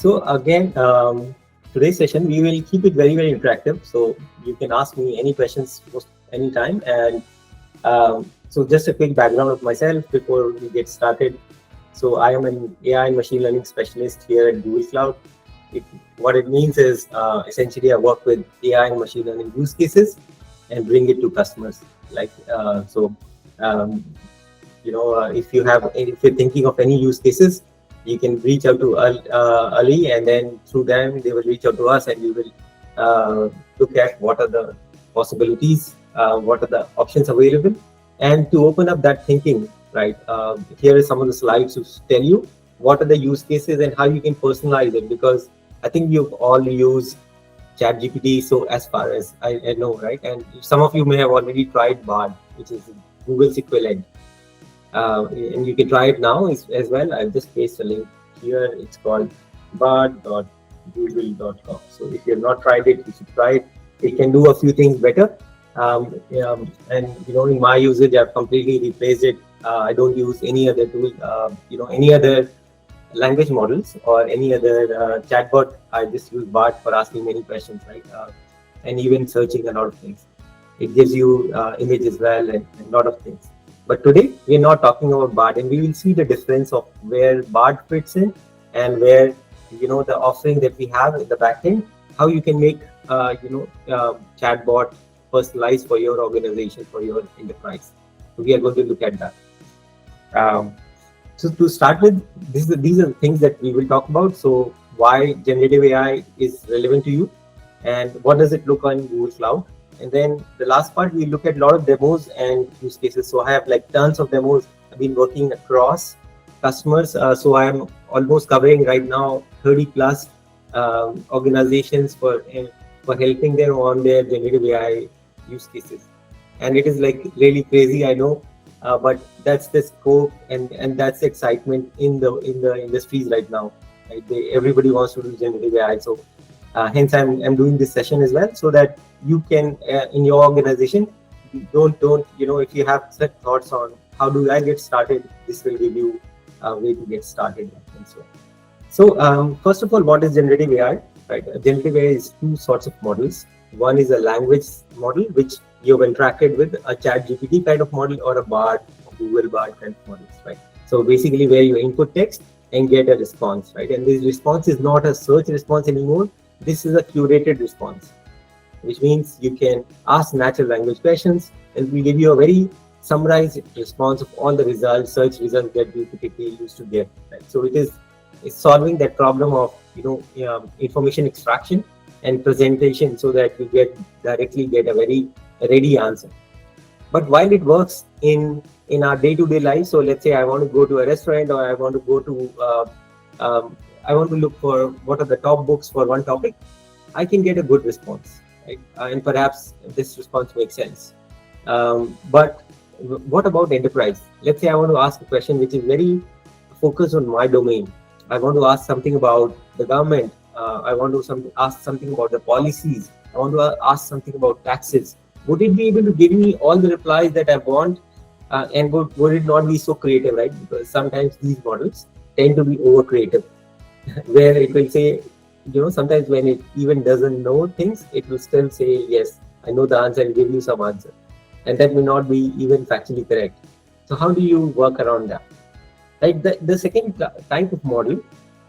So again, today's session we will keep it very interactive. So you can ask me any questions most anytime. And so just a quick background of myself before we get started. So I am an AI and machine learning specialist here at Google Cloud. It, what it means is essentially I work with AI and machine learning use cases and bring it to customers. Like um, if you're thinking of any use cases, you can reach out to Ali, and then through them they will reach out to us, and we will look at what are the possibilities, what are the options available, and to open up that thinking. Right, here is some of the slides to tell you what are the use cases and how you can personalize it, because I think you've all used ChatGPT. So as far as I know, right, and some of you may have already tried Bard, which is Google's equivalent. And you can try it now as well. I'll just paste a link here. It's called bard.google.com. So if you have not tried it, you should try it. It can do a few things better. And in my usage, I've completely replaced it. I don't use any other tool, any other language models or any other chatbot. I just use Bard for asking many questions, right? And even searching a lot of things. It gives you image as well and a lot of things. But today we're not talking about Bard, and we will see the difference of where Bard fits in and where the offering that we have in the backend, how you can make chatbot personalized for your organization, for your enterprise. So we are going to look at that. So to start with, these are the things that we will talk about. So why generative AI is relevant to you, and what does it look on Google Cloud? And then the last part, we look at a lot of demos and use cases. So I have like tons of demos. I've been working across customers. So I'm almost covering right now 30 plus organizations for helping them on their generative AI use cases. And it is like really crazy, I know, but that's the scope and that's the excitement in the industries right now. Right? Everybody wants to do generative AI. So hence I'm doing this session as well, so that you can in your organization don't if you have set thoughts on how do I get started, this will give you a way to get started and so on. So first of all, what is generative AI? Right, generative AI is two sorts of models. One is a language model, which you've interacted with, a ChatGPT kind of model or a Bard, Google Bard kind of models, right? So basically where you input text and get a response, right? And this response is not a search response anymore. This is a curated response, which means you can ask natural language questions and we give you a very summarized response of all the results, search results that you typically used to get. Right? So it's solving that problem of information extraction and presentation, so that you directly get a very ready answer. But while it works in our day-to-day life, so let's say I want to go to a restaurant, or I want to go to I want to look for what are the top books for one topic, I can get a good response, right? And perhaps this response makes sense. But what about enterprise? Let's say I want to ask a question which is very focused on my domain. I want to ask something about the government. I want to ask something about the policies. I want to ask something about taxes. Would it be able to give me all the replies that I want? And would it not be so creative, right? Because sometimes these models tend to be over creative, where it will say, sometimes when it even doesn't know things, it will still say, yes, I know the answer, and give you some answer. And that may not be even factually correct. So how do you work around that? Like the second type of model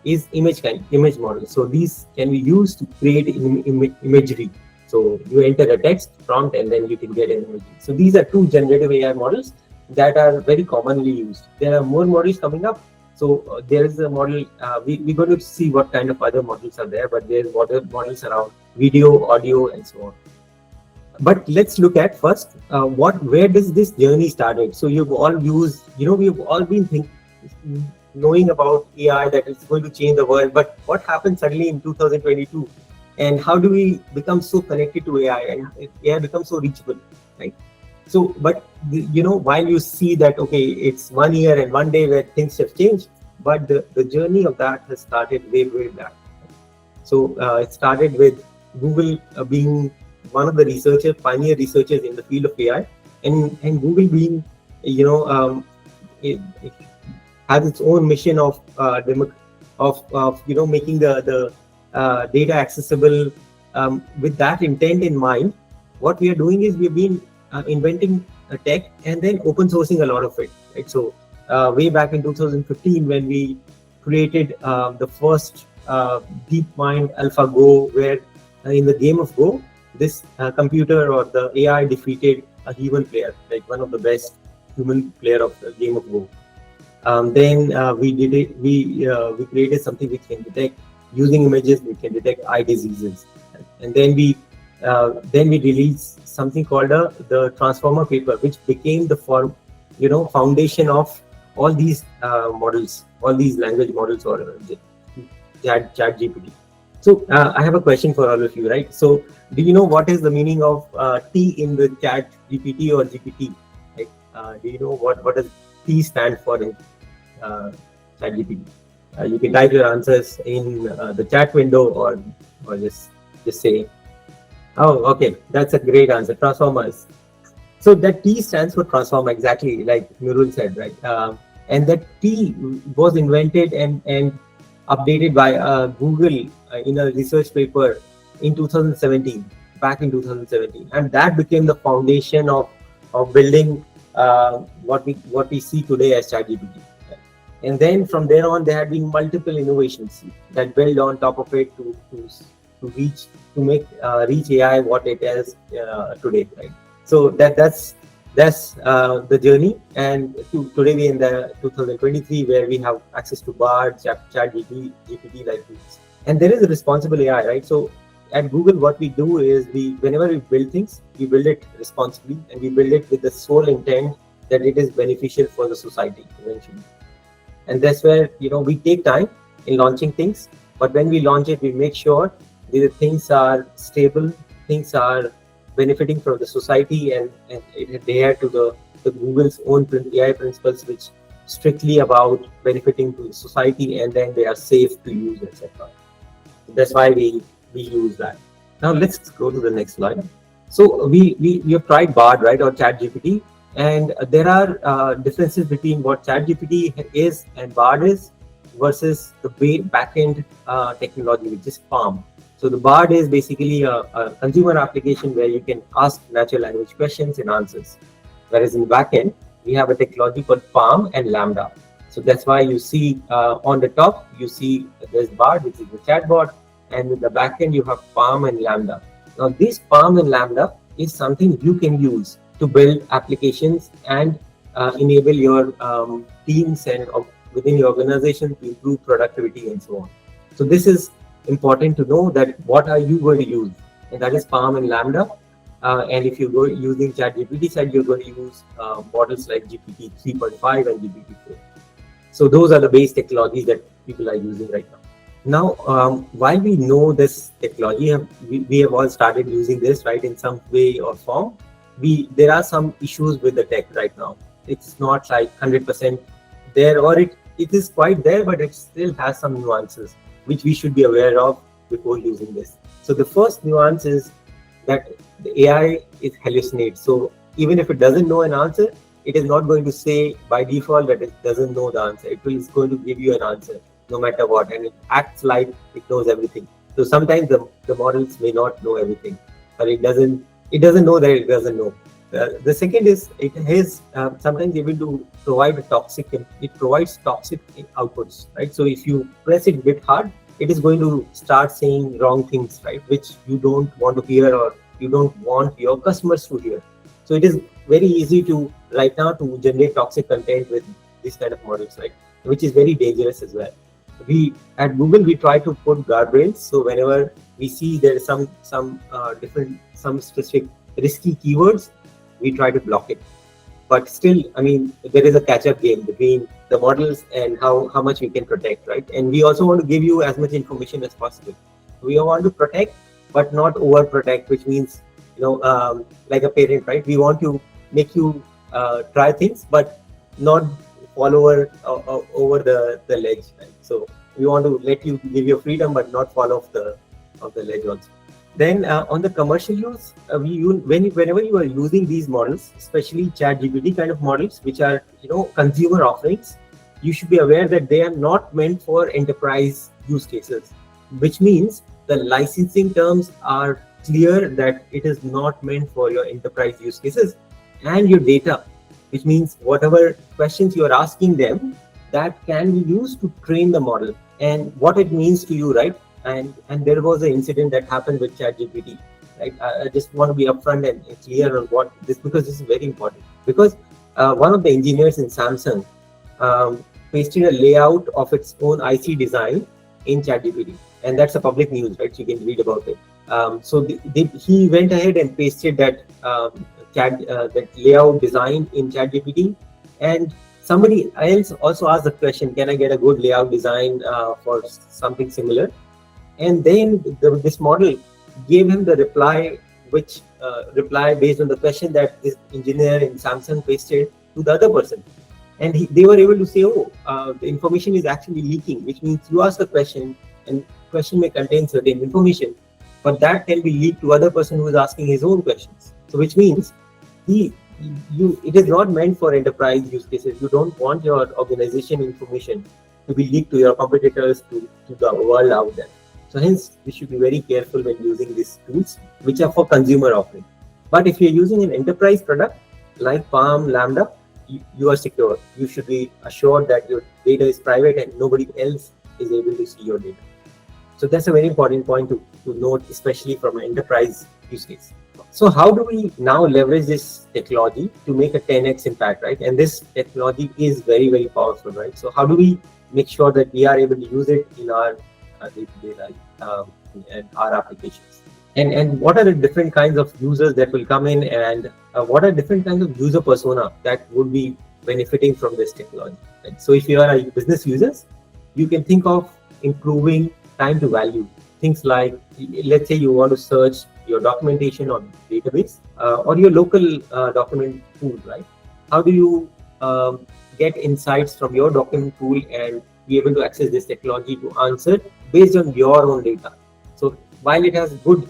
is image model. So these can be used to create imagery. So you enter a text prompt and then you can get an imagery. So these are two generative AI models that are very commonly used. There are more models coming up. So there is a model, we're going to see what kind of other models are there, but there's models around video, audio, and so on. But let's look at first, where does this journey started? So you've all used, we've all been knowing about AI, that it's going to change the world, but what happened suddenly in 2022? And how do we become so connected to AI and AI becomes so reachable, right? So, but while you see that, okay, it's 1 year and 1 day where things have changed, but the journey of that has started way back. So it started with Google being one of the pioneer researchers in the field of AI, and Google being, it has its own mission of of making the data accessible with that intent in mind. What we are doing is we've been inventing a tech and then open sourcing a lot of it, right? So way back in 2015, when we created the first DeepMind AlphaGo, where in the game of Go, this computer or the AI defeated a human player, like one of the best human player of the game of Go. Then we did it. We created something which can detect using images. We can detect eye diseases, and then we released something called the transformer paper, which became the foundation of all these models, all these language models, or chat GPT. So I have a question for all of you, right? So do you know what is the meaning of T in the chat GPT or GPT? Right? Do you know what does T stand for in chat GPT? You can type your answers in the chat window, or just say. Oh, okay, that's a great answer. Transformers. So that T stands for transformer, exactly like Nurul said, right? And that T was invented and updated by Google in a research paper in 2017, back in 2017, and that became the foundation of building what we see today as ChatGPT. And then from there on, there had been multiple innovations that build on top of it to make reach AI what it is today, right? So that's the journey. And today we in the 2023, where we have access to Bard, GPT like this, and there is a responsible AI, right? So at Google, what we do is whenever we build things, we build it responsibly, and we build it with the sole intent that it is beneficial for the society eventually. And that's where we take time in launching things, but when we launch it, we make sure the things are stable, things are benefiting from the society, and it adhere to the Google's own AI principles, which strictly about benefiting to the society, and then they are safe to use, etc. That's why we use that. Now let's go to the next slide. So we have tried Bard, right, or ChatGPT, and there are differences between what ChatGPT is and Bard is versus the backend technology, which is Palm. So the Bard is basically a consumer application where you can ask natural language questions and answers. Whereas in backend, we have a technology called Palm and Lambda. So that's why you see on the top, you see there's Bard, which is the chatbot, and in the backend, you have Palm and Lambda. Now this Palm and Lambda is something you can use to build applications and enable your teams and within your organization to improve productivity and so on. So this is important to know, that what are you going to use, and that is Palm and Lambda. And if you go using ChatGPT side, you're going to use models like GPT 3.5 and GPT 4. So those are the base technologies that people are using right now. Now, while we know this technology, we have all started using this, right, in some way or form. There are some issues with the tech right now. It's not like 100% there, or it is quite there, but it still has some nuances which we should be aware of before using this. So the first nuance is that the AI is hallucinates. So even if it doesn't know an answer, it is not going to say by default that it doesn't know the answer. It is going to give you an answer no matter what, and it acts like it knows everything. So sometimes the models may not know everything, but it doesn't know that it doesn't know. The second is it is sometimes able to provide it provides toxic outputs, right? So if you press it a bit hard, it is going to start saying wrong things, right, which you don't want to hear, or you don't want your customers to hear. So it is very easy to right now to generate toxic content with this kind of models, right, which is very dangerous as well. We at Google, we try to put guardrails. So whenever we see there is some specific risky keywords, we try to block it. But still, I mean, there is a catch-up game between the models and how much we can protect, right? And we also want to give you as much information as possible. We want to protect, but not overprotect, which means, like a parent, right? We want to make you try things, but not fall over the ledge, right? So we want to let you give your freedom, but not fall off the ledge also. Then on the commercial use, whenever you are using these models, especially ChatGPT kind of models, which are consumer offerings, you should be aware that they are not meant for enterprise use cases, which means the licensing terms are clear that it is not meant for your enterprise use cases. And your data, which means whatever questions you are asking them, that can be used to train the model and what it means to you, right? And there was an incident that happened with ChatGPT, right? I just want to be upfront and clear on what this, because this is very important. Because one of the engineers in Samsung pasted a layout of its own IC design in ChatGPT, and that's a public news, right? So you can read about it. So he went ahead and pasted that that layout design in ChatGPT, and somebody else also asked the question, can I get a good layout design for something similar? And then this model gave him the reply, which reply based on the question that this engineer in Samsung pasted to the other person. And they were able to say, oh, the information is actually leaking, which means you ask a question and question may contain certain information, but that can be leaked to other person who is asking his own questions. So which means it is not meant for enterprise use cases. You don't want your organization information to be leaked to your competitors, to the world out there. So hence, we should be very careful when using these tools, which are for consumer offering. But if you're using an enterprise product like Palm, Lambda, you are secure. You should be assured that your data is private and nobody else is able to see your data. So that's a very important point to note, especially from an enterprise use case. So how do we now leverage this technology to make a 10x impact, right? And this technology is very, very powerful, right? So how do we make sure that we are able to use it in our day-to-day life and our applications? And what are the different kinds of users that will come in, and what are different kinds of user persona that would be benefiting from this technology, right? So if you are a business users, you can think of improving time to value. Things like, let's say you want to search your documentation on database or your local document pool, right? How do you get insights from your document pool and be able to access this technology to answer based on your own data? So while it has good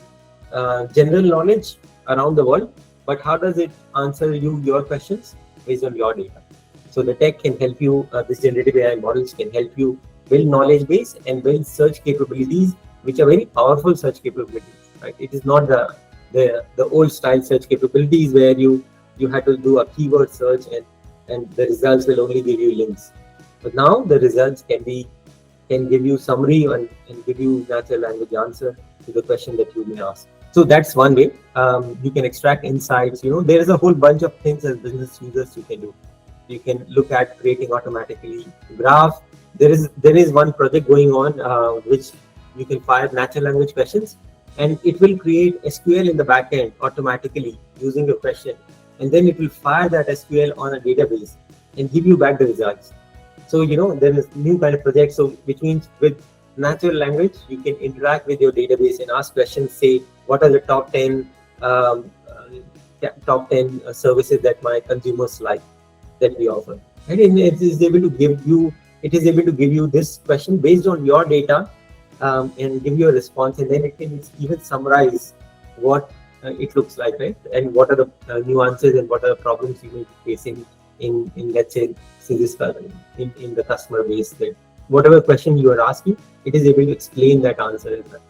general knowledge around the world, but how does it answer your questions based on your data? So the tech can help you, this generative AI models can help you build knowledge base and build search capabilities, which are very powerful search capabilities, right? It is not the old style search capabilities where you had to do a keyword search and the results will only give you links. But now the results can give you summary and give you natural language answer to the question that you may ask. So that's one way. You can extract insights. There is a whole bunch of things as business users you can do. You can look at creating automatically graph. There is one project going on which you can fire natural language questions, and it will create SQL in the backend automatically using your question, and then it will fire that SQL on a database and give you back the results. So there is new kind of project. So which means with natural language, you can interact with your database and ask questions. Say, what are the top 10 services that my consumers like that we offer? And it is able to give you this question based on your data and give you a response, and then it can even summarize what it looks like, right? And what are the nuances and what are the problems you may be facing in let's say this in the customer base, that whatever question you are asking, it is able to explain that answer as well.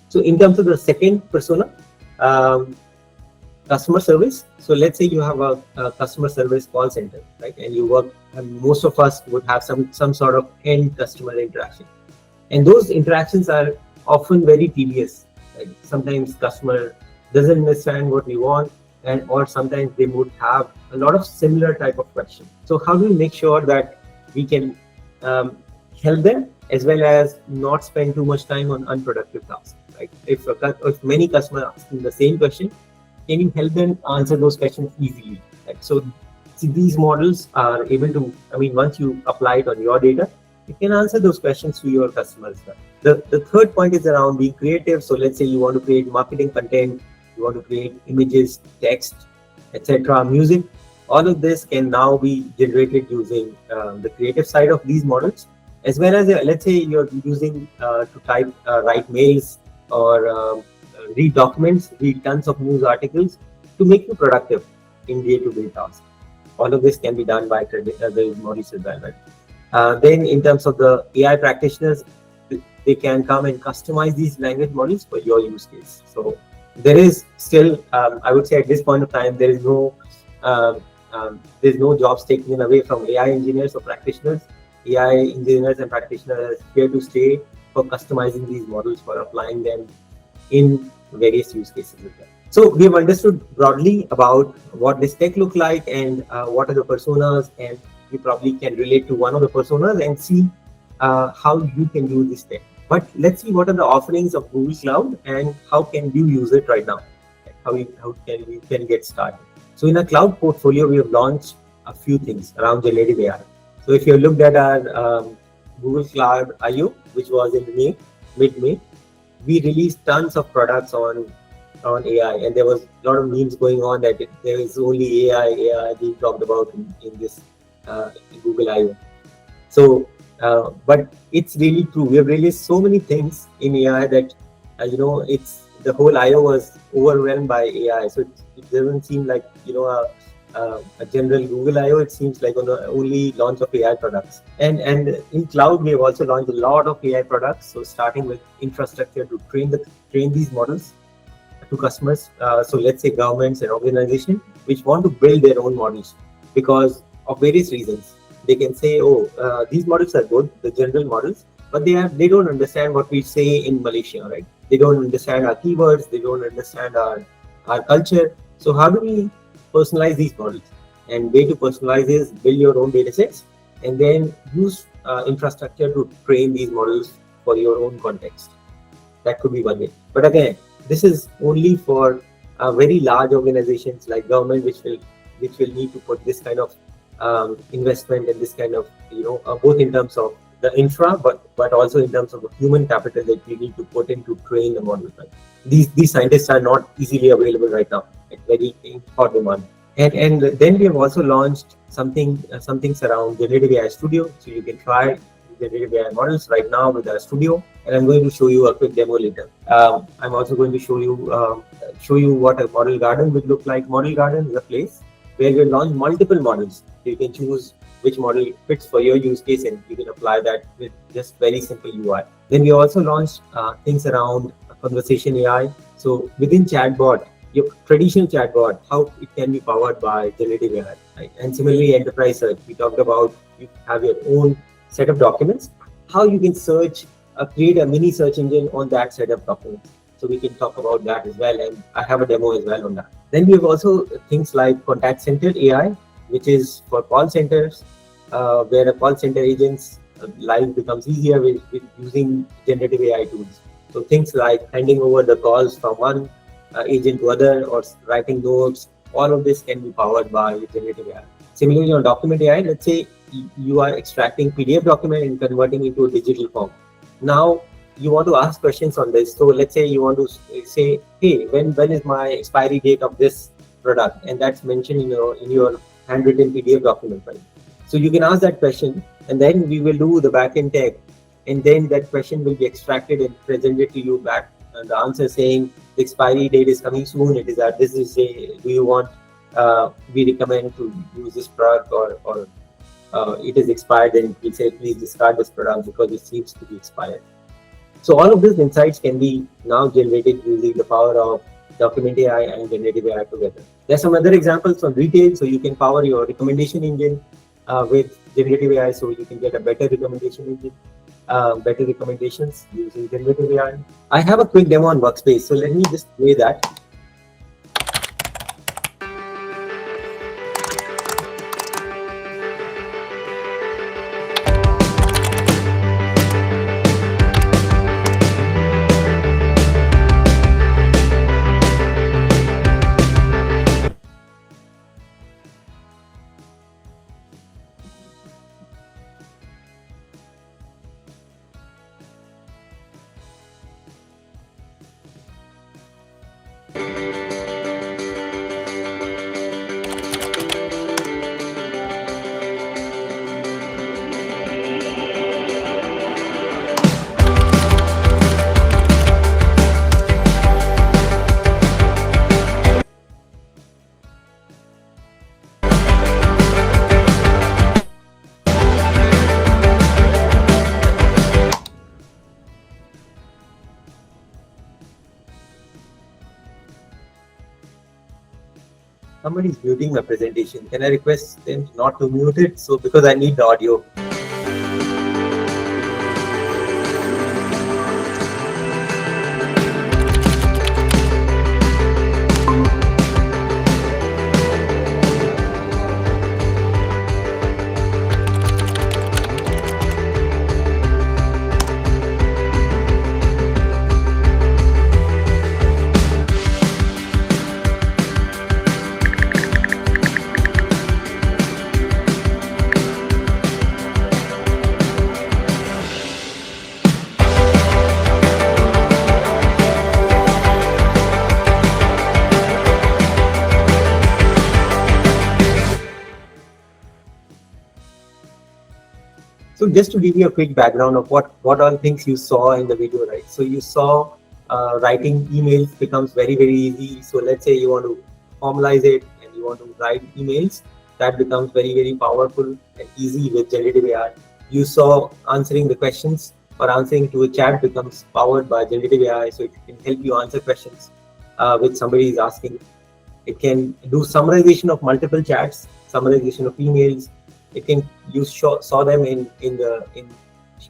So in terms of the second persona, customer service. So let's say you have a customer service call center, right? And you work, and most of us would have some sort of end customer interaction. And those interactions are often very tedious. Right? Sometimes customer doesn't understand what we want, or sometimes they would have a lot of similar type of questions. So how do we make sure that we can help them as well as not spend too much time on unproductive tasks? Right? If many customers are asking the same question, can you help them answer those questions easily? Right? So these models are able to, once you apply it on your data, you can answer those questions to your customers. The third point is around being creative. So let's say you want to create marketing content, you want to create images, text, etc., music. All of this can now be generated using the creative side of these models, as well as let's say you're using to write mails or read documents, read tons of news articles to make you productive in day-to-day tasks. All of this can be done by the models as well, right? Then in terms of the AI practitioners, they can come and customize these language models for your use case. So there is still, I would say at this point of time, um, there's no jobs taken away from AI engineers or practitioners. AI engineers and practitioners are here to stay for customizing these models, for applying them in various use cases as well. So we have understood broadly about what this tech look like and what are the personas, and you probably can relate to one of the personas and see how you can use this tech. But let's see what are the offerings of Google Cloud and how can you use it right now. How can you can get started. So in our cloud portfolio, we have launched a few things around generative AI. So if you looked at our Google Cloud IO, which was in May, mid-May, we released tons of products on AI, and there was a lot of memes going on that there is only AI being talked about in this Google I/O. So, but it's really true. We have released so many things in AI that it's the whole I/O was overwhelmed by AI. So it doesn't seem like a general Google I/O. It seems like on the only launch of AI products. And in cloud, we have also launched a lot of AI products. So starting with infrastructure to train these models to customers. So let's say governments and organizations which want to build their own models because of various reasons. They can say, oh, these models are good, the general models, but they don't understand what we say in Malaysia, right? They don't understand our keywords, they don't understand our culture. So how do we personalize these models? And way to personalize is build your own data sets and then use infrastructure to train these models for your own context. That could be one way. But again, this is only for very large organizations like government, which will need to put this kind of investment and this kind of both in terms of the infra, but also in terms of the human capital that we need to put in to train the model. Right? These scientists are not easily available right now. It's very in hot demand. And then we have also launched some things around generative AI studio, so you can try generative AI models right now with our studio, and I'm going to show you a quick demo later. I'm also going to show you what a model garden would look like. Model garden is a place where we launch multiple models. You can choose which model fits for your use case, and you can apply that with just very simple UI. Then we also launched things around conversation AI. So within chatbot, your traditional chatbot, how it can be powered by generative AI. Right? And similarly, enterprise search, we talked about you have your own set of documents, how you can search, create a mini search engine on that set of documents. So we can talk about that as well, and I have a demo as well on that. Then we have also things like contact center AI, which is for call centers, where a call center agent's life becomes easier with using generative AI tools. So things like handing over the calls from one agent to other or writing notes, all of this can be powered by generative AI. Similarly, on document AI, let's say you are extracting PDF document and converting it into a digital form. Now you want to ask questions on this. So let's say you want to say, hey, when is my expiry date of this product? And that's mentioned in your handwritten PDF document, right? So you can ask that question, and then we will do the backend tag, and then that question will be extracted and presented to you back. And the answer saying the expiry date is coming soon. It is at this is a, do you want? We recommend to use this product, or it is expired, and we say please discard this product because it seems to be expired. So all of these insights can be now generated using the power of document AI and generative AI together. There's some other examples on retail. So you can power your recommendation engine with generative AI, so you can get a better recommendation engine, better recommendations using generative AI. I have a quick demo on Workspace, so let me just play that. somebody's muting my presentation. Can I request them not to mute it? So because I need the audio. So just to give you a quick background of what all things you saw in the video, right? So you saw writing emails becomes very, very easy. So let's say you want to formalize it and you want to write emails, that becomes very, very powerful and easy with generative AI. You saw answering the questions or answering to a chat becomes powered by generative AI. So it can help you answer questions which somebody is asking. It can do summarization of multiple chats, summarization of emails. It can saw them in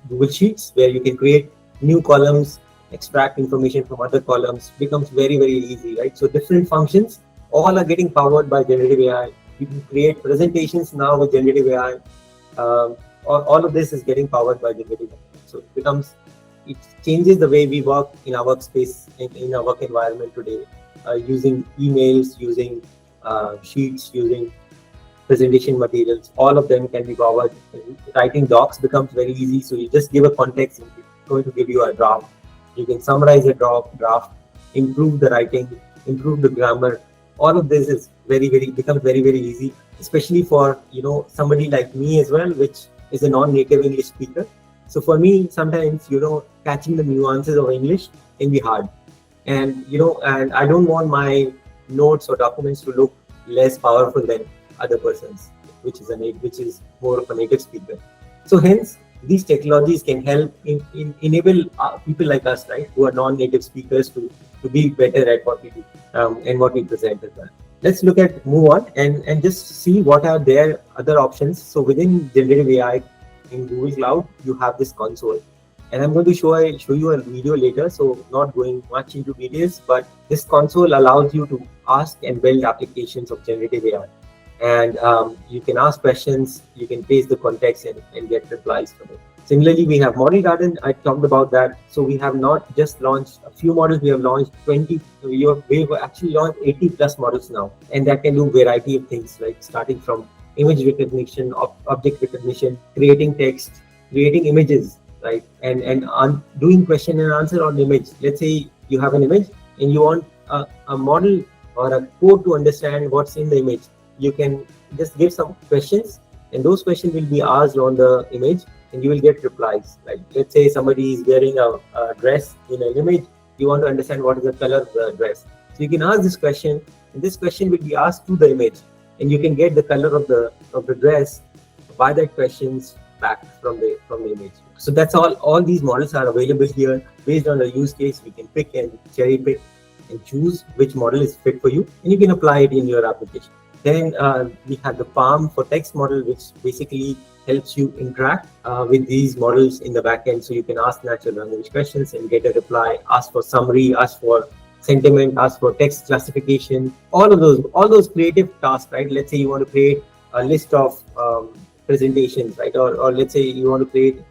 Google Sheets, where you can create new columns, extract information from other columns. Becomes very, very easy, right? So different functions all are getting powered by generative AI. You can create presentations now with generative AI. All of this is getting powered by generative AI. So it changes the way we work in our workspace, in our work environment today, using emails, using sheets, using presentation materials. All of them can be powered. Writing docs becomes very easy. So you just give a context and it's going to give you a draft. You can summarize a draft, improve the writing, improve the grammar. All of this is becomes very, very easy, especially for somebody like me as well, which is a non-native English speaker. So for me, sometimes catching the nuances of English can be hard, and and I don't want my notes or documents to look less powerful than other persons, which is more of a native speaker. So hence, these technologies can help enable people like us, right, who are non-native speakers to be better at what we do and what we present as well. Let's move on and just see what are their other options. So within generative AI in Google Cloud, you have this console. And I'm going to show you a video later, so not going much into details, but this console allows you to ask and build applications of generative AI. And you can ask questions, you can paste the context and get replies from it. Similarly, we have Model Garden. I talked about that. So we have not just launched a few models, we have launched 20, we've actually launched 80 plus models now. And that can do a variety of things, like starting from image recognition, object recognition, creating text, creating images, right? And doing question and answer on image. Let's say you have an image and you want a model or a code to understand what's in the image. You can just give some questions and those questions will be asked on the image and you will get replies. Like let's say somebody is wearing a dress in an image, you want to understand what is the color of the dress. So you can ask this question and this question will be asked to the image and you can get the color of the dress by that questions back from the image. So that's all these models are available here. Based on the use case, we can pick and cherry pick and choose which model is fit for you and you can apply it in your application. Then we have the Palm for text model, which basically helps you interact with these models in the backend. So you can ask natural language questions and get a reply, ask for summary, ask for sentiment, ask for text classification, all those creative tasks, right? Let's say you want to create a list of presentations, right? Or let's say you want to create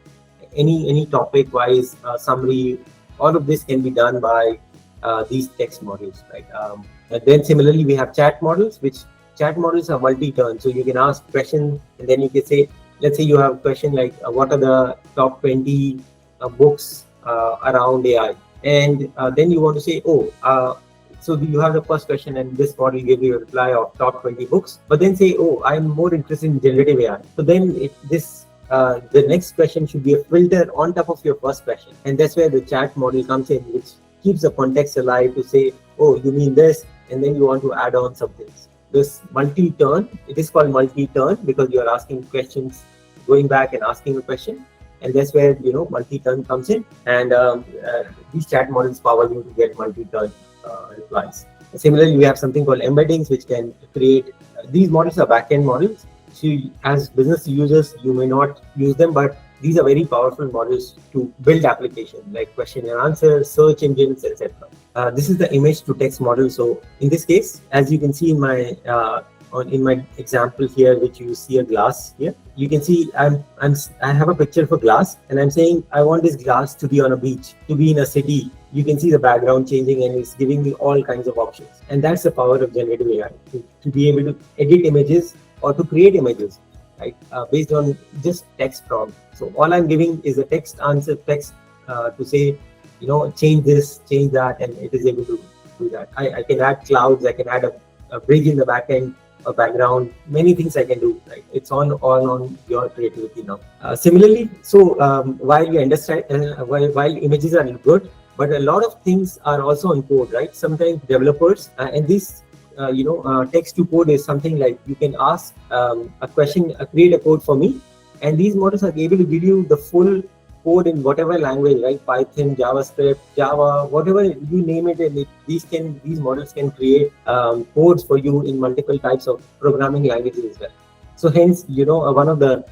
any topic wise summary. All of this can be done by these text models, right? And then similarly, we have chat models, which chat models are multi-turn. So you can ask questions and then you can say, let's say you have a question like, what are the top 20 books around AI? And then you want to say, so you have the first question and this model gives you a reply of top 20 books, but then say, I'm more interested in generative AI. So then the next question should be a filter on top of your first question. And that's where the chat model comes in, which keeps the context alive to say, you mean this, and then you want to add on some things. This multi-turn, it is called multi-turn because you are asking questions, going back and asking a question. And that's where, multi-turn comes in. And these chat models power you to get multi-turn replies. Similarly, we have something called embeddings, which can create, these models are back-end models. So as business users, you may not use them, but these are very powerful models to build applications like question and answer, search engines, etc. This is the image to text model. So in this case, as you can see in my in my example here, which you see a glass here, you can see I have a picture of a glass, and I'm saying I want this glass to be on a beach, to be in a city. You can see the background changing, and it's giving me all kinds of options. And that's the power of generative AI, to be able to edit images or to create images, right, based on just text prompt. So all I'm giving is a text answer, text to say, change this, change that, and it is able to do that. I can add clouds, I can add a bridge in the back end, a background, many things I can do, right? It's all on your creativity now. Similarly, so while we understand, while images are good, but a lot of things are also on code, right? Sometimes developers, and this text to code is something like you can ask a question, create a code for me, and these models are able to give you the full code in whatever language, right? Python, JavaScript, Java, whatever you name it, and these models can create codes for you in multiple types of programming languages as well. So hence, one of the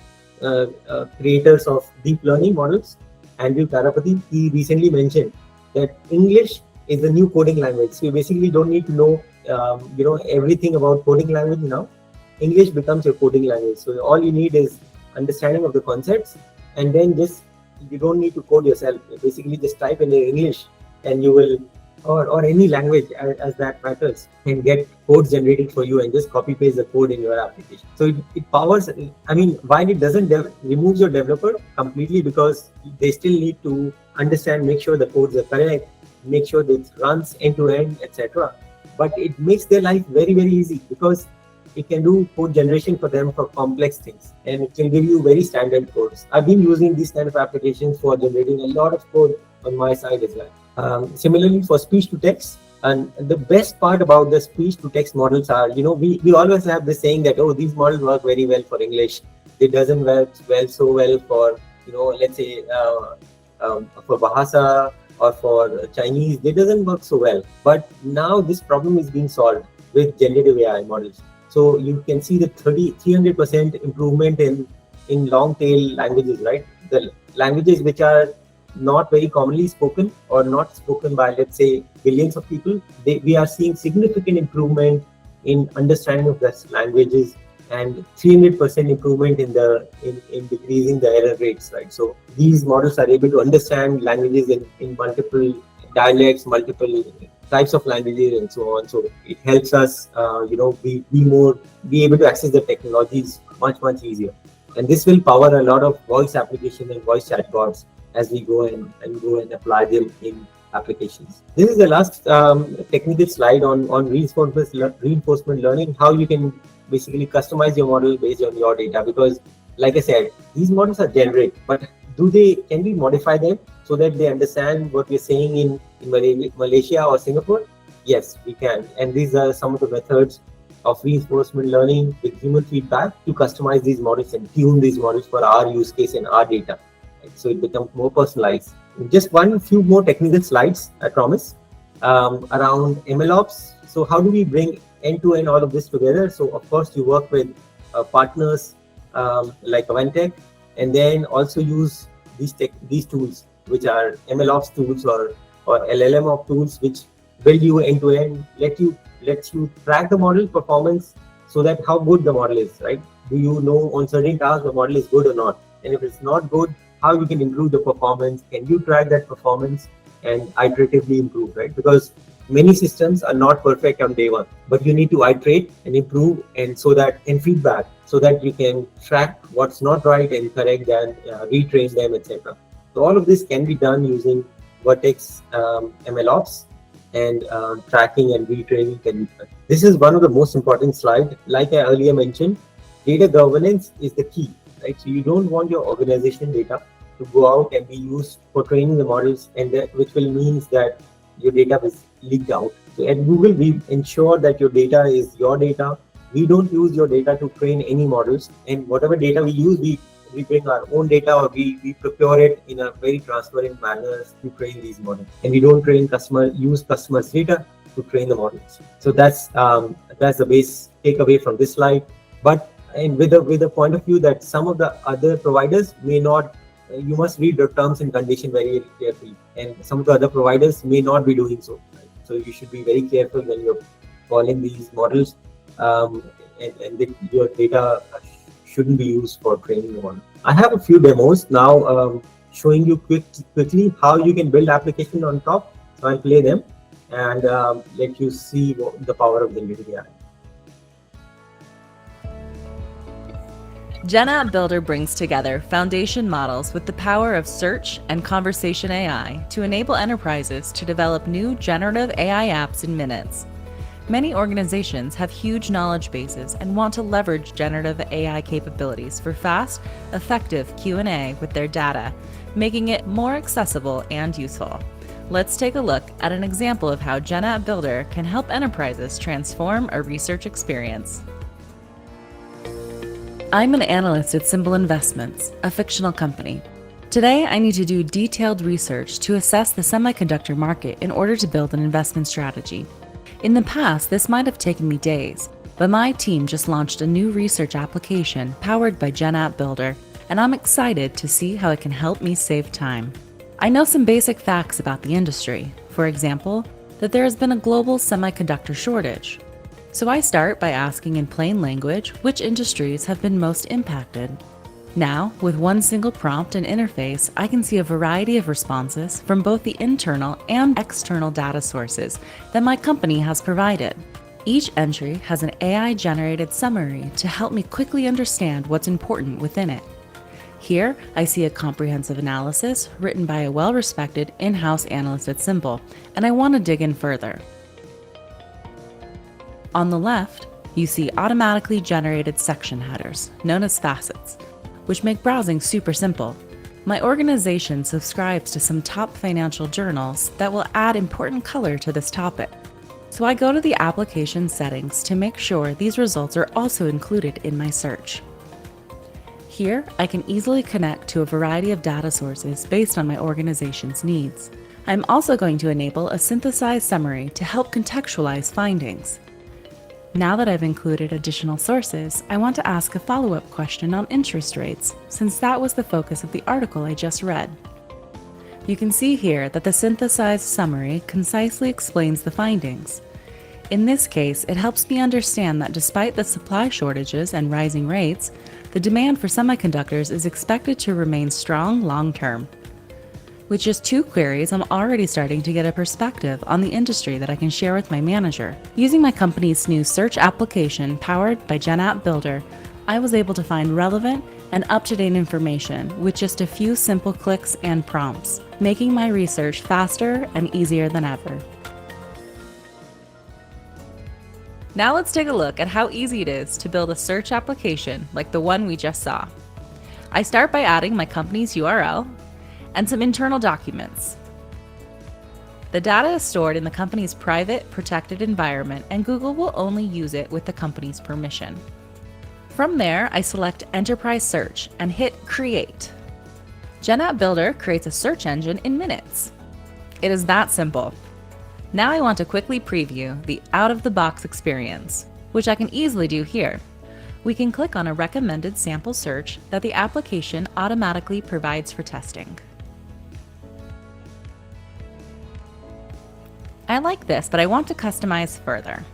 creators of deep learning models, Andrew Karapathy, he recently mentioned that English is the new coding language. So you basically don't need to know everything about coding language now. English becomes your coding language. So all you need is understanding of the concepts, and then you don't need to code yourself. You basically just type in English, and you will, or any language as that matters, and get codes generated for you, and just copy paste the code in your application. So it powers, I mean, while it doesn't remove your developer completely, because they still need to understand, make sure the codes are correct, make sure that it runs end to end, etc. But it makes their life very, very easy, because it can do code generation for them for complex things, and it can give you very standard codes. I've been using these kind of applications for generating a lot of code on my side as well. Similarly, for speech to text, and the best part about the speech to text models are, we always have this saying that, oh, these models work very well for English. It doesn't work so well for, let's say, for Bahasa or for Chinese. It doesn't work so well. But now this problem is being solved with generative AI models. So you can see the 300% improvement in long tail languages, right? The languages which are not very commonly spoken, or not spoken by, let's say, billions of people, we are seeing significant improvement in understanding of those languages, and 300% improvement in decreasing the error rates, right? So these models are able to understand languages in multiple dialects, multiple types of languages, and so on. So it helps us, be able to access the technologies much easier. And this will power a lot of voice applications and voice chatbots as we go and apply them in applications. This is the last technical slide on reinforcement learning, how you can basically customize your model based on your data. Because, like I said, these models are generic, but can we modify them so that they understand what we're saying in Malaysia or Singapore? Yes, we can. And these are some of the methods of reinforcement learning with human feedback to customize these models and tune these models for our use case and our data. Right? So it becomes more personalized. Just few more technical slides, I promise, around MLOps. So how do we bring end-to-end all of this together? So of course, you work with partners like Awantec, and then also use these tools, which are MLOps tools or LLM tools, which build you end-to-end, lets you track the model performance, so that how good the model is, right? Do you know on certain tasks the model is good or not? And if it's not good, how you can improve the performance? Can you track that performance and iteratively improve, right? Because many systems are not perfect on day one, but you need to iterate and improve, and feedback, so that you can track what's not right and correct them, retrain them, etc. So all of this can be done using Vertex MLOps, and tracking and retraining can be done. This is one of the most important slides. Like I earlier mentioned, data governance is the key, right? So you don't want your organization data to go out and be used for training the models, and which will means that your data is leaked out. So at Google, we ensure that your data is your data. We don't use your data to train any models, and whatever data we use, we bring our own data, or we procure it in a very transparent manner to train these models. And we don't use customers' data to train the models. So that's the base takeaway from this slide. But and with a point of view that some of the other providers may not, you must read the terms and condition very carefully, and some of the other providers may not be doing so. Right? So you should be very careful when you're calling these models, your data shouldn't be used for training the model. I have a few demos now showing you quickly how you can build application on top. So I'll play them and let you see the power of generative AI. GenApp Builder brings together foundation models with the power of search and conversation AI to enable enterprises to develop new generative AI apps in minutes. Many organizations have huge knowledge bases and want to leverage generative AI capabilities for fast, effective Q&A with their data, making it more accessible and useful. Let's take a look at an example of how GenApp Builder can help enterprises transform a research experience. I'm an analyst at Symbol Investments, a fictional company. Today, I need to do detailed research to assess the semiconductor market in order to build an investment strategy. In the past, this might have taken me days, but my team just launched a new research application powered by GenApp Builder, and I'm excited to see how it can help me save time. I know some basic facts about the industry, for example, that there has been a global semiconductor shortage. So I start by asking in plain language which industries have been most impacted. Now, with one single prompt and interface, I can see a variety of responses from both the internal and external data sources that my company has provided. Each entry has an AI-generated summary to help me quickly understand what's important within it. Here, I see a comprehensive analysis written by a well-respected in-house analyst at Symbol, and I want to dig in further. On the left, you see automatically generated section headers, known as facets, which make browsing super simple. My organization subscribes to some top financial journals that will add important color to this topic. So I go to the application settings to make sure these results are also included in my search. Here, I can easily connect to a variety of data sources based on my organization's needs. I'm also going to enable a synthesized summary to help contextualize findings. Now that I've included additional sources, I want to ask a follow-up question on interest rates, since that was the focus of the article I just read. You can see here that the synthesized summary concisely explains the findings. In this case, it helps me understand that despite the supply shortages and rising rates, the demand for semiconductors is expected to remain strong long-term. With just 2 queries, I'm already starting to get a perspective on the industry that I can share with my manager. Using my company's new search application powered by GenApp Builder, I was able to find relevant and up-to-date information with just a few simple clicks and prompts, making my research faster and easier than ever. Now let's take a look at how easy it is to build a search application like the one we just saw. I start by adding my company's URL and some internal documents. The data is stored in the company's private, protected environment, and Google will only use it with the company's permission. From there, I select Enterprise Search and hit Create. GenApp Builder creates a search engine in minutes. It is that simple. Now I want to quickly preview the out-of-the-box experience, which I can easily do here. We can click on a recommended sample search that the application automatically provides for testing. I like this, but I want to customize further.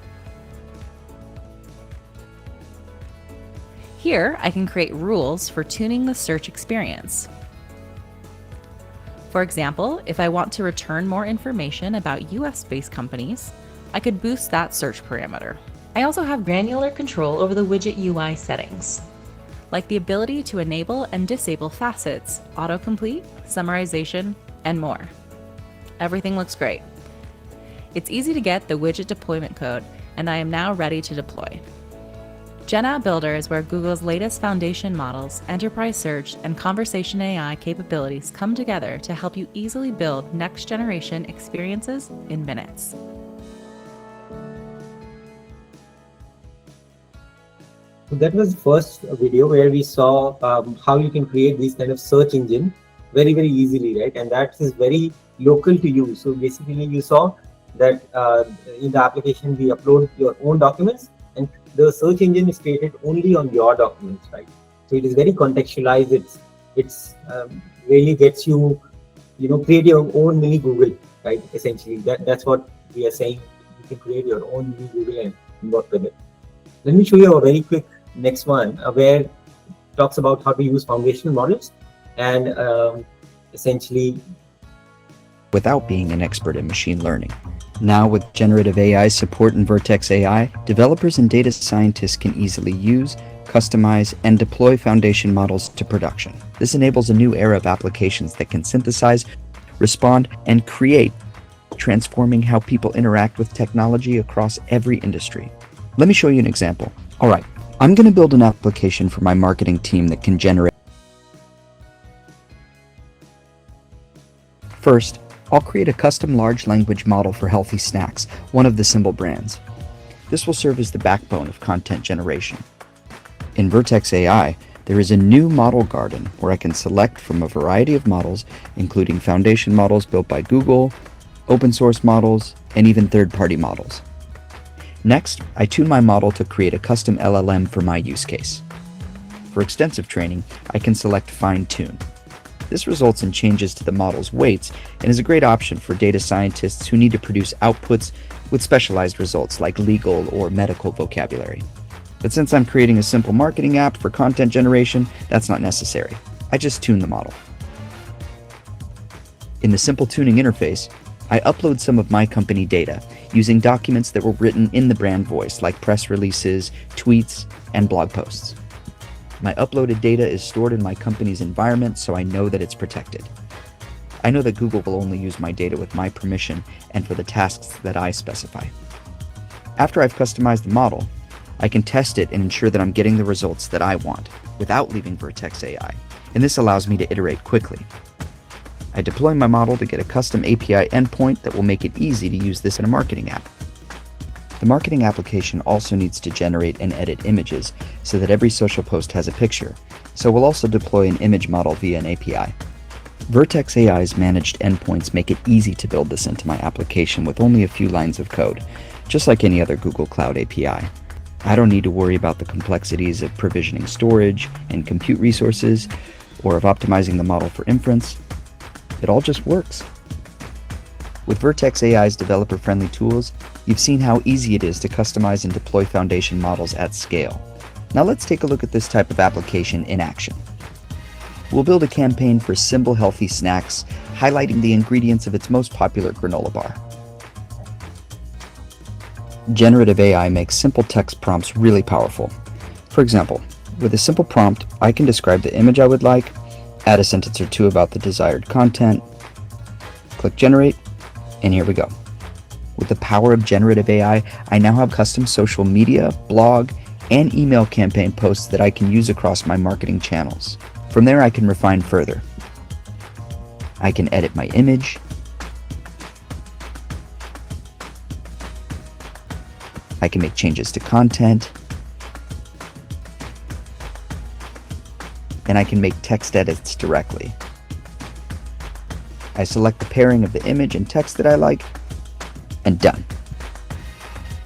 Here, I can create rules for tuning the search experience. For example, if I want to return more information about US-based companies, I could boost that search parameter. I also have granular control over the widget UI settings, like the ability to enable and disable facets, autocomplete, summarization, and more. Everything looks great. It's easy to get the widget deployment code, and I am now ready to deploy. GenApp Builder is where Google's latest foundation models, enterprise search, and conversation AI capabilities come together to help you easily build next-generation experiences in minutes. So that was the first video where we saw how you can create these kind of search engine very, very easily, right? And that is very local to you. So basically you saw that in the application we upload your own documents, and the search engine is created only on your documents, right? So it is very contextualized. It's really gets you, create your own mini Google, right? Essentially, that's what we are saying. You can create your own mini Google and work with it. Let me show you a very quick next one where it talks about how to use foundational models and essentially without being an expert in machine learning. Now, with generative AI support in Vertex AI, developers and data scientists can easily use, customize, and deploy foundation models to production. This enables a new era of applications that can synthesize, respond, and create, transforming how people interact with technology across every industry. Let me show you an example. All right, I'm going to build an application for my marketing team that can generate. First, I'll create a custom large language model for Healthy Snacks, one of the symbol brands. This will serve as the backbone of content generation. In Vertex AI, there is a new model garden where I can select from a variety of models, including foundation models built by Google, open source models, and even third-party models. Next, I tune my model to create a custom LLM for my use case. For extensive training, I can select Fine Tune. This results in changes to the model's weights and is a great option for data scientists who need to produce outputs with specialized results like legal or medical vocabulary. But since I'm creating a simple marketing app for content generation, that's not necessary. I just tune the model. In the simple tuning interface, I upload some of my company data using documents that were written in the brand voice, like press releases, tweets, and blog posts. My uploaded data is stored in my company's environment, so I know that it's protected. I know that Google will only use my data with my permission and for the tasks that I specify. After I've customized the model, I can test it and ensure that I'm getting the results that I want without leaving Vertex AI, and this allows me to iterate quickly. I deploy my model to get a custom API endpoint that will make it easy to use this in a marketing app. The marketing application also needs to generate and edit images so that every social post has a picture, so we'll also deploy an image model via an API. Vertex AI's managed endpoints make it easy to build this into my application with only a few lines of code, just like any other Google Cloud API. I don't need to worry about the complexities of provisioning storage and compute resources, or of optimizing the model for inference. It all just works. With Vertex AI's developer-friendly tools, you've seen how easy it is to customize and deploy foundation models at scale. Now let's take a look at this type of application in action. We'll build a campaign for Simple Healthy Snacks, highlighting the ingredients of its most popular granola bar. Generative AI makes simple text prompts really powerful. For example, with a simple prompt, I can describe the image I would like, add a sentence or two about the desired content, click Generate, and here we go. With the power of generative AI, I now have custom social media, blog, and email campaign posts that I can use across my marketing channels. From there, I can refine further. I can edit my image. I can make changes to content. And I can make text edits directly. I select the pairing of the image and text that I like, and done.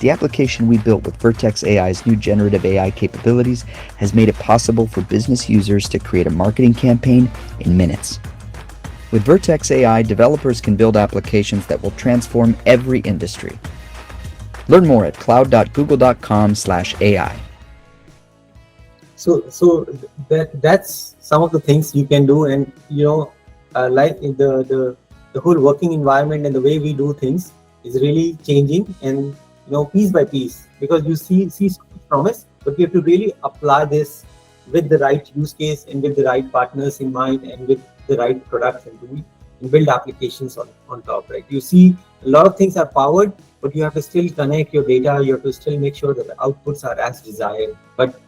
The application we built with Vertex AI's new generative AI capabilities has made it possible for business users to create a marketing campaign in minutes. With Vertex AI, developers can build applications that will transform every industry. Learn more at cloud.google.com/AI. So that's some of the things you can do, and like in the whole working environment and the way we do things is really changing, and piece by piece, because you see so much promise, but we have to really apply this with the right use case and with the right partners in mind and with the right products and tool and build applications on top, right? You see a lot of things are powered, but you have to still connect your data. You have to still make sure that the outputs are as desired. But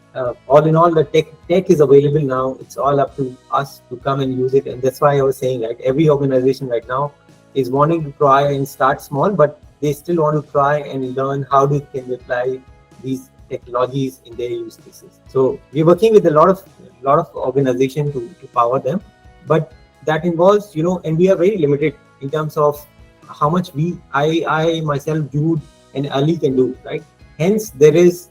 all in all, the tech is available now. It's all up to us to come and use it. And that's why I was saying, like, every organization right now is wanting to try and start small, but they still want to try and learn how they can apply these technologies in their use cases. So we're working with a lot of organizations to power them, but that involves, and we are very limited in terms of how much I myself, Jude and Ali can do, right? Hence, there is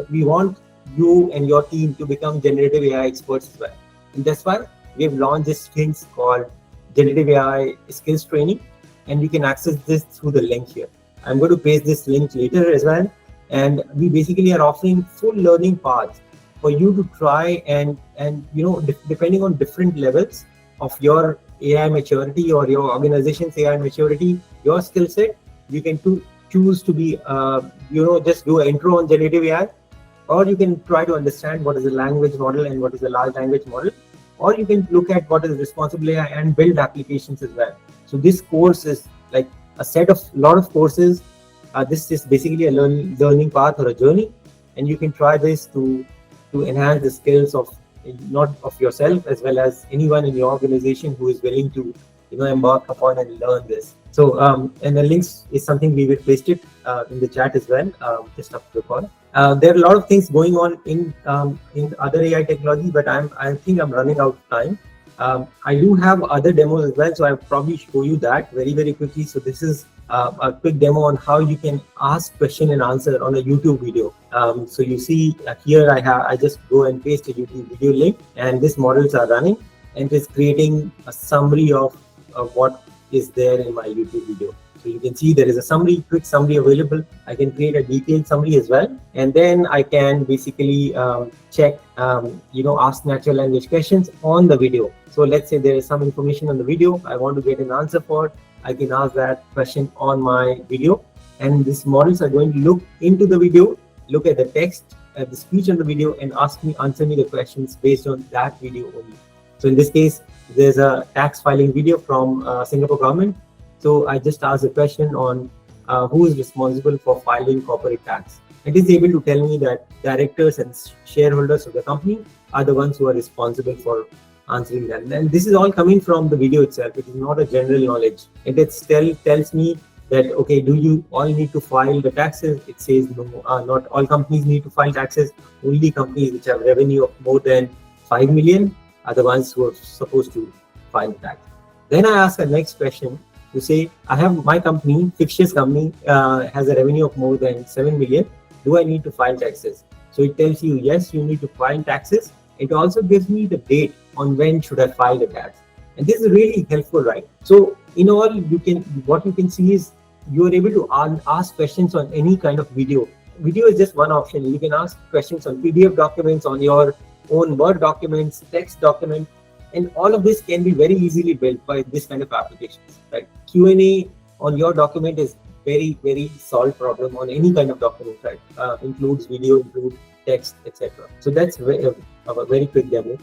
we want you and your team to become generative AI experts as well. And that's why we've launched this things called generative AI skills training, and you can access this through the link here. I'm going to paste this link later as well. And we basically are offering full learning paths for you to try and depending on different levels of your AI maturity or your organization's AI maturity, your skill set, you can choose to be just do an intro on generative AI, or you can try to understand what is the language model and what is the large language model, or you can look at what is responsible AI and build applications as well. So this course is like a set of lot of courses. This is basically a learning path or a journey, and you can try this to enhance the skills of not of yourself as well as anyone in your organization who is willing to embark upon and learn this. So and the links is something we will paste it in the chat as well, just after the call. There are a lot of things going on in other AI technologies, but I think I'm running out of time. I do have other demos as well, so I'll probably show you that very quickly. So this is a quick demo on how you can ask question and answer on a YouTube video. So you see here I just go and paste a YouTube video link, and these models are running, and it's creating a summary of what is there in my YouTube video. So you can see there is a quick summary available. I can create a detailed summary as well, and then I can basically check, ask natural language questions on the video. So let's say there is some information on the video I want to get an answer for. I can ask that question on my video, and these models are going to look into the video, look at the text, at the speech on the video, and answer me the questions based on that video only. So in this case, there's a tax filing video from Singapore government. So I just asked a question on who is responsible for filing corporate tax. It is able to tell me that directors and shareholders of the company are the ones who are responsible for answering that. And this is all coming from the video itself. It is not a general knowledge. And it tells me that, okay, do you all need to file the taxes? It says no, not all companies need to file taxes. Only companies which have revenue of more than 5 million are the ones who are supposed to file tax. Then I ask the next question to say, I have my company, Fixtures company, has a revenue of more than 7 million. Do I need to file taxes? So it tells you, yes, you need to file taxes. It also gives me the date on when should I file the tax. And this is really helpful, right? So in all, what you can see is you are able to ask questions on any kind of video. Video is just one option. You can ask questions on PDF documents, on your own Word documents, text document, and all of this can be very easily built by this kind of applications, right? Q&A on your document is very solved problem on any kind of document, right? Includes video, includes text, etc. So that's a very quick demo.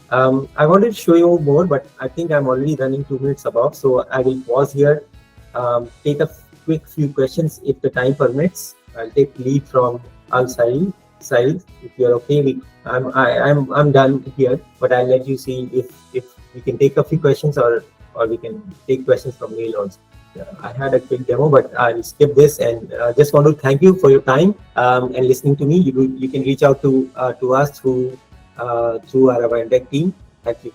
I wanted to show you more, but I think I'm already running 2 minutes above, so I will pause here, take a quick few questions if the time permits. I'll take lead from Al Said. If you're okay, I'm done here, but I'll let you see if we can take a few questions or we can take questions from mail also. I had a quick demo, but I'll skip this, and just want to thank you for your time and listening to me. You can reach out to us through our Awantec team. Thank you.